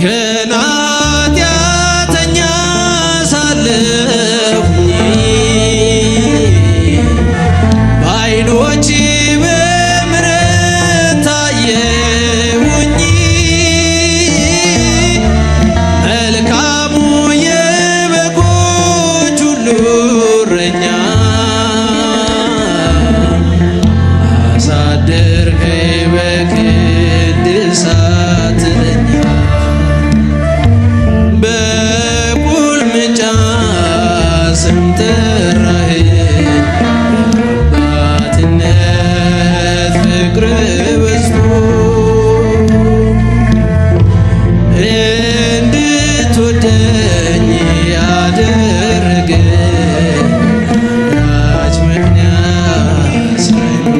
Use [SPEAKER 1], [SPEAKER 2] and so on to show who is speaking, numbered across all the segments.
[SPEAKER 1] ገና ኃጢአተኛ ሳለሁኝ በዓይኖች በምሕረት ታየሁኝ። መልካሙ የበጎች ሁሉ እረኛ አሳደርከኝ በክንድ ሳትለኝ በቁልምጫ ስም ጠራኸኝ አባትነት ፍቅር በዝቶ እንድትወደኝ ያደረገ አንዳች ምክንያት ሳይኖር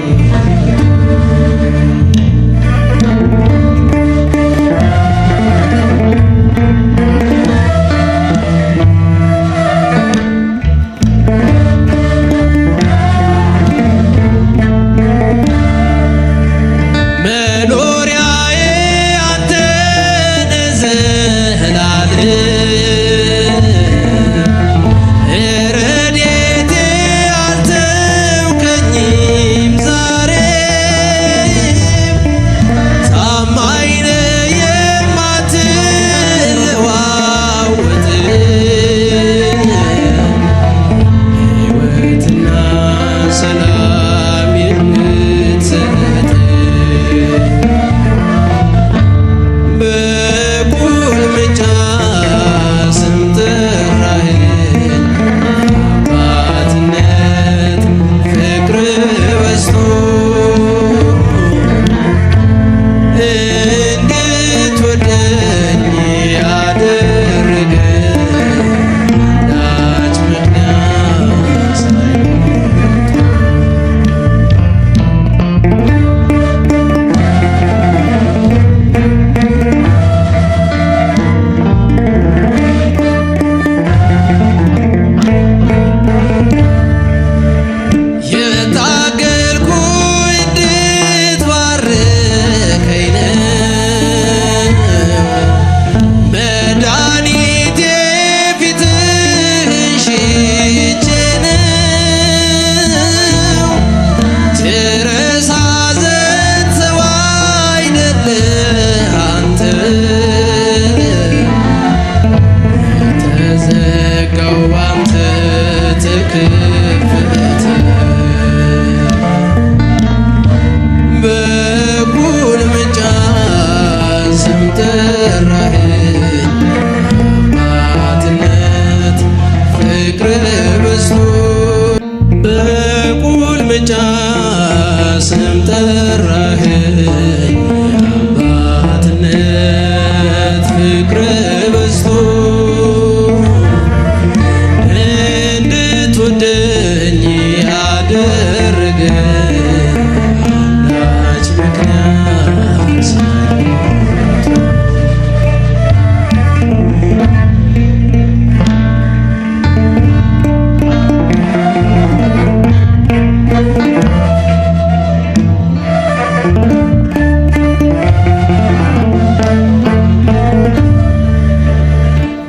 [SPEAKER 1] መኖሪያዬ አንተ ነህ ዘላለም ረድኤቴ አልተውከኝም ዛሬም ታማኝ ነህ የማትለዋወጥ ሕይወትና ሰላም የምትሰጥ በቁልምጫ ስም ጠራኸኝ አባትነት ፍቅር በዝቶ እንድትወደኝ ያደረገ አንዳች ምክንያት ሳይኖር የታገልኩኝ እንድትባርከኝ ነው መድኃኒቴ ፊትህን ሽቼ ነው። ትረሳ ዘንድ ሰው አይደለህ አንተ የተዘጋው ባንተ ተከፈተ። በቁልምጫ ስም ጠራኸኝ አባትነት ፍቅር በዝቶ በቁልምጫ ስም ጠራኸኝ አባትነት ፍቅር በዝቶ እንድትወደኝ ያደረገ አንዳች ምክንያት ሳይኖር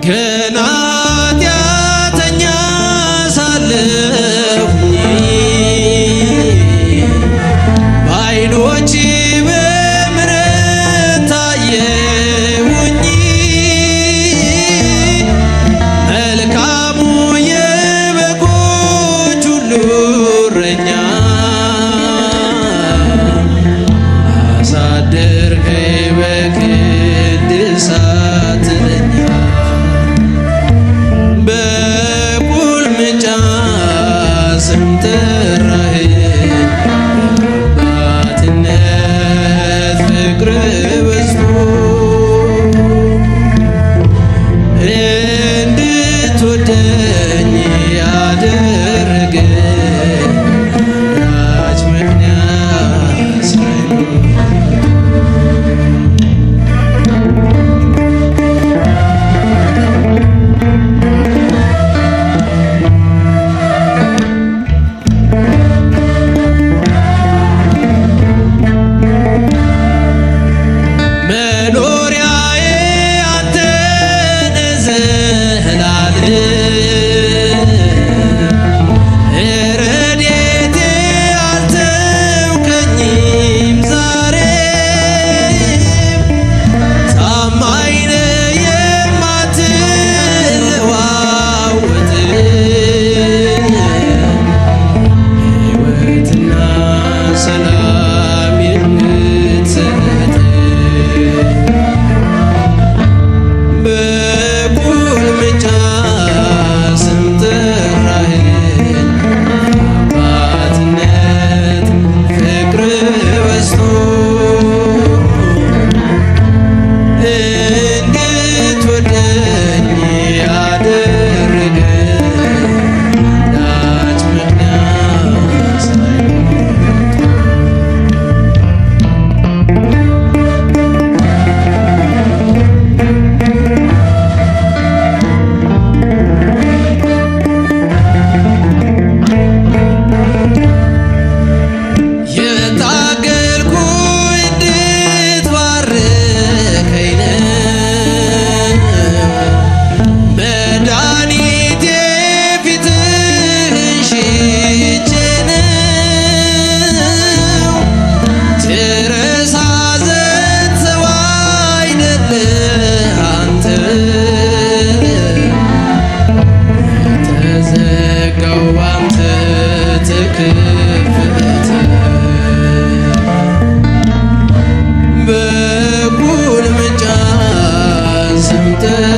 [SPEAKER 1] ገና ኃጢአተኛ ሳለሁኝ በዓይኖች በምሕረት ታየሁኝ። መልካሙ የበጎች ሁሉ እረኛ አሳደርከኝ በክንድ ሳትለኝ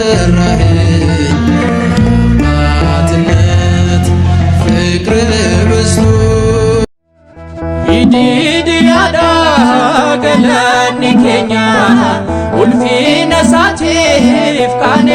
[SPEAKER 1] ጠራኸኝ አባትነት ፍቅር በዝቶ
[SPEAKER 2] ይዲዲያዳ ገለኒ ኬኛ ኡልፊነ ሳቲፍ ቃኔ